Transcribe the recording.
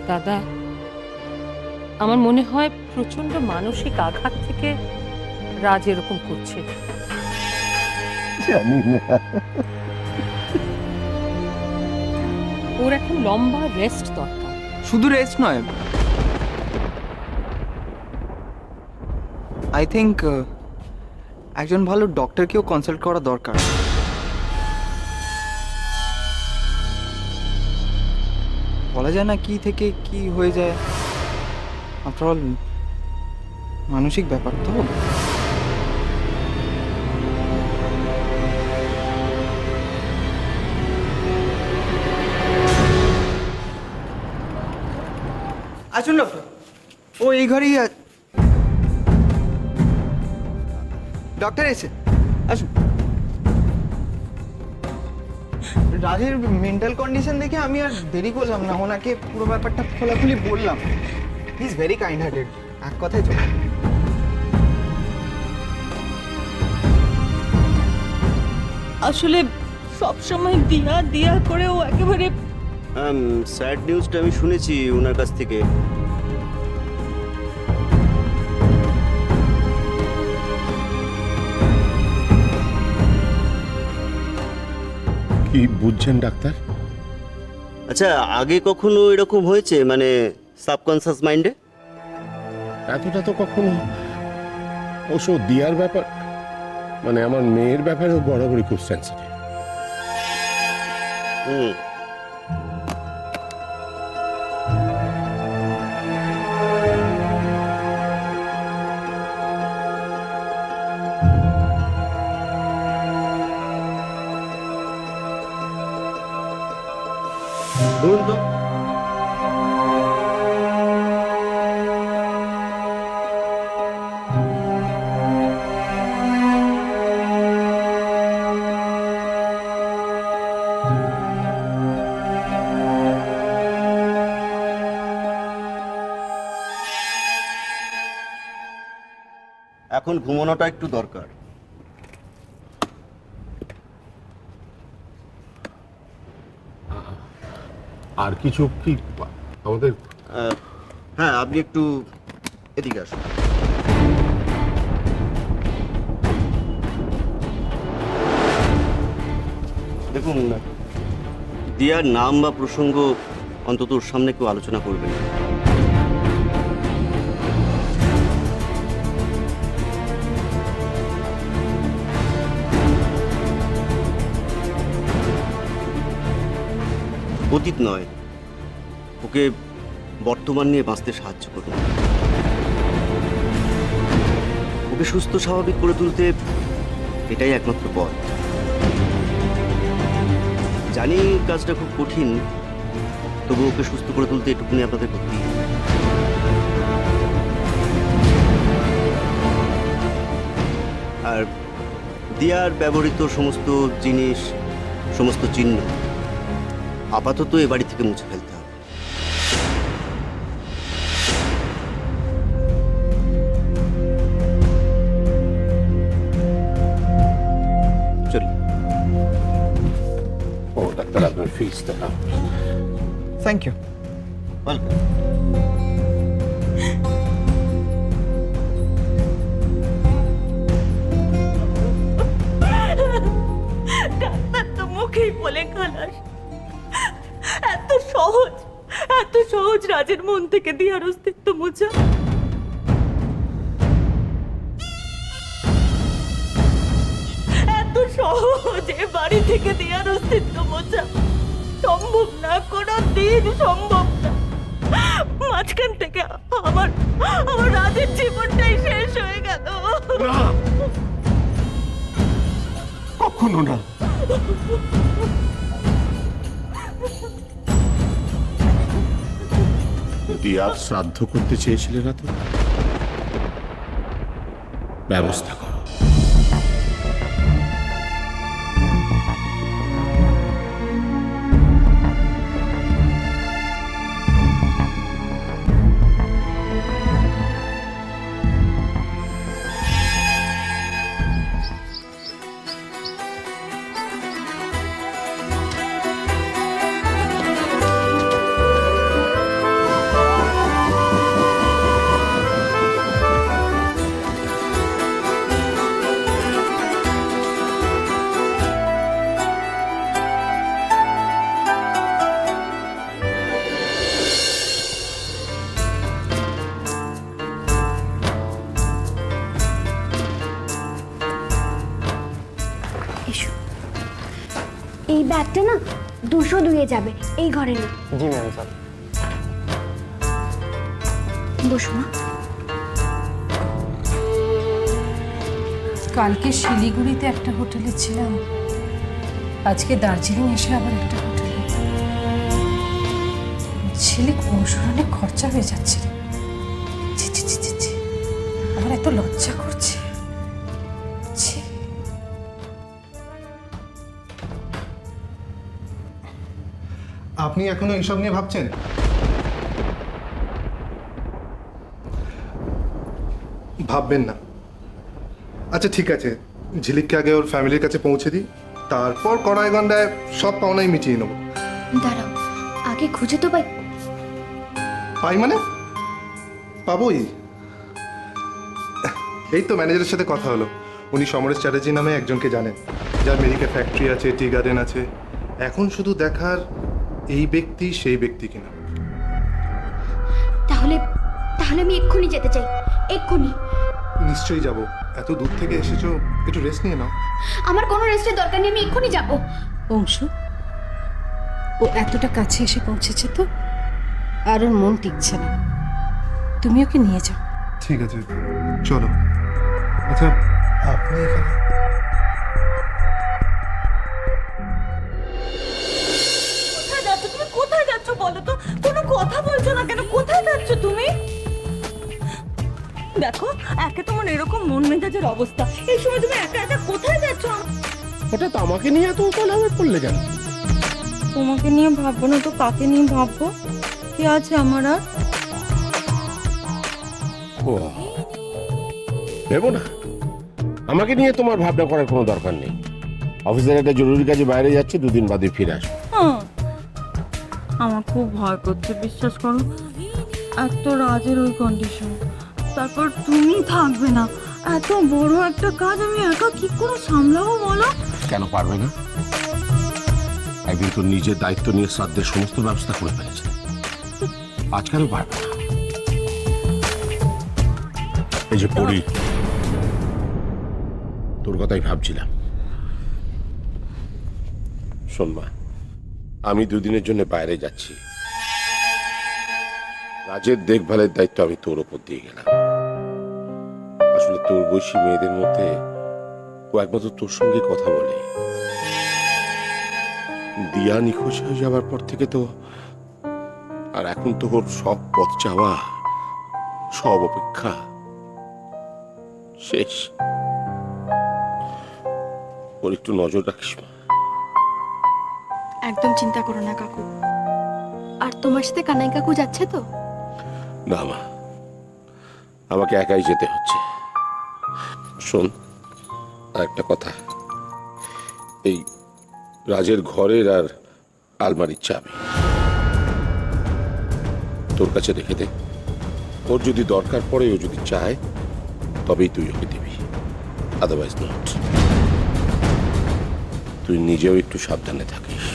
দাদা, আমার মনে হয় প্রচন্ড মানসিক আঘাত থেকে রাজ এরকম করছে। জানি না। ওর এখন লম্বা রেস্ট দরকার। শুধু রেস্ট নয়, আই থিঙ্ক একজন ভালো ডক্টরকেও কনসাল্ট করা দরকার। বলা যায় না কি থেকে কি হয়ে যায়, আফটার অল মানসিক ব্যাপার তো। আসুন ডক্টর, ও এই ঘরেই ডক্টর এসে আসুন। রাজের মেন্টাল কন্ডিশন দেখে আমি আর দেরি করলাম না, ওনাকে পুরো ব্যাপারটা খোলাখুলি বললাম। He is very kind hearted, এক কথায় চলে। আসলে সব সময় দিয়া দিয়া করে ও একেবারে স্যাড নিউজটা আমি শুনেছি ওনার কাছ থেকে। কি বুঝছেন ডাক্তার? আচ্ছা, আগে কখনো এরকম হয়েছে, মানে সাবকনসিয়াস মাইন্ডে? এতটা তো কখনো। অবশ্য দিয়ার ব্যাপার, মানে আমার মেয়ের ব্যাপারেও বরাবরই খুব সেন্সিটিভ। হুম। বলুন তো। এখন ঘুমানোটা একটু দরকার। আর কিছু কি আমাদের? হ্যাঁ, আপনি একটু এদিকে আসুন। দেখুন, দিয়ার নাম বা প্রসঙ্গ অন্তত ওর সামনে কেউ আলোচনা করবেন না। অতীত নয়, ওকে বর্তমান নিয়ে বাঁচতে সাহায্য করুন। ওকে সুস্থ স্বাভাবিক করে তুলতে এটাই একমাত্র পথ। জানি কাজটা খুব কঠিন, তবু ওকে সুস্থ করে তুলতে এটুকুনি আপনাদের করতেই হবে। আর দিয়ার ব্যবহৃত সমস্ত জিনিস, সমস্ত চিহ্ন আপাতত এ বাড়ি থেকে মুছে ফেলতে হবে। চল। ও ডাক্তার, আপনার ফিসটা। Thank you. ওয়েলকাম। ডাক্তার তো মুখেই বলে খালাস। এত সহজ রাজের মন থেকে দিয়ার অস্তিত্ব মোছা। এত সহজ এ বাড়ি থেকে দিয়ার অস্তিত্ব মোছা সম্ভব না, কোনোদিন সম্ভব না। মাঝখান থেকে আমার রাজের জীবনটাই শেষ হয়ে গেল। কখনো না। দিয়ার শ্রাদ্ধ করতে চেয়েছিলে না তো? ব্যবস্থা করো। ব্যাগটা না 202-এ যাবে, এই ঘরে না। জি ম্যাম স্যার। বসো মা। কালকে শিলিগুড়িতে একটা হোটেলে ছিলাম, আজকে দার্জিলিং এসে আবার একটা হোটেলে। ছেলে অনুসরণে খরচা হয়ে যাচ্ছে রে। ছি ছি ছি ছি ছি, আমার এত লজ্জা করছে। ছি। আপনি এখনো এইসব নিয়ে ভাবছেন? ভাববেন না। আচ্ছা ঠিক আছে, ঝিলিককে আগে ওর ফ্যামিলির কাছে পৌঁছে দিই, তারপর কড়াইগন্ডায় সব পাওনাই মিটিয়ে নেব। দাঁড়াও, আগে খুঁজে তো পাই। পাই মানে? পাবোই। এই তো ম্যানেজারের সাথে কথা হলো, উনি সমরেশ চ্যাটার্জি নামে একজনকে জানেন, যার মেডিকেল ফ্যাক্টরি আছে, টি গার্ডেন আছে। এখন শুধু দেখার এই ব্যক্তি সেই ব্যক্তি কিনা। তাহলে তাহলে আমি এক্ষুনি যেতে চাই, এক্ষুনি। নিশ্চয়ই যাব, এত দূর থেকে এসেছো, একটু রেস্ট নিয়ে নাও। আমার কোনো রেস্টের দরকার নেই, আমি এক্ষুনি যাব। অংশু, ও এতটা কাছে এসে পৌঁছেছে তো, আর ওর মন টিকছে না। তুমি ওকে নিয়ে যাও। ঠিক আছে চলো। আচ্ছা আপনি এখানে কোথায় যাচ্ছ তুমি? কোথায় যাচ্ছ বলো তো? কোনো কথা বলছো না কেন? কোথায় যাচ্ছ তুমি? দেখো, একে তোমার এরকম মন মেজাজের অবস্থা, এই সময় তুমি একা একা কোথায় যাচ্ছ? হঠাৎ আমাকে নিয়ে এত কলামে পড়লে কেন? তোমাকে নিয়ে ভাববো না তো কাকে নিয়ে ভাববো? কি আছে আমার আর? ও ভেবো না, আমাকে নিয়ে তোমার ভাবনা করার কোনো দরকার নেই। অফিসের একটা জরুরি কাজে বাইরে যাচ্ছে, 2 দিন বাদে ফিরে আসবো। আমার খুব ভয় করছে, বিশ্বাস করো। এত রাজের ওই কন্ডিশন, তারপর তুমি থাকবে না, এত বড় একটা কাজ আমি একা কি করে সামলাবো বলো? কেন পারবে না? একদিন তো নিজের দায়িত্ব নিয়ে শ্রাদ্ধের সমস্ত ব্যবস্থা করে ফেলেছে, আজ কেন পারবে না? এই যে পড়ি, তোর কথাই ভাবছিলাম। শোন মা, আমি 2 দিনের জন্য বাইরে যাচ্ছি। রাজের দেখভালের দায়িত্ব আমি তোর ওপর দিয়ে গেলাম। আসলে তোর বয়সী মেয়েদের মধ্যে ও একমাত্র তোর সঙ্গে কথা বলে। দিয়া নিখোঁজ হয়ে যাবার পর থেকে তো, আর এখন তো ওর সব পথ চাওয়া, সব অপেক্ষা শেষ। ওর একটু নজর রাখিস মা। একদম চিন্তা করো না কাকু। আর তোমার সাথে কানাই কাকু যাচ্ছে তো? না মা, আমাকে একাই যেতে হচ্ছে। শোন, আর একটা কথা, এই রাজের ঘরের আর আলমারির চাবি তোর কাছে রেখে দে। ওর যদি দরকার পড়ে, ও যদি চায়, তবেই তুই ওকে দিবি, আদারওয়াইজ নট। তুই নিজেও একটু সাবধানে থাকিস।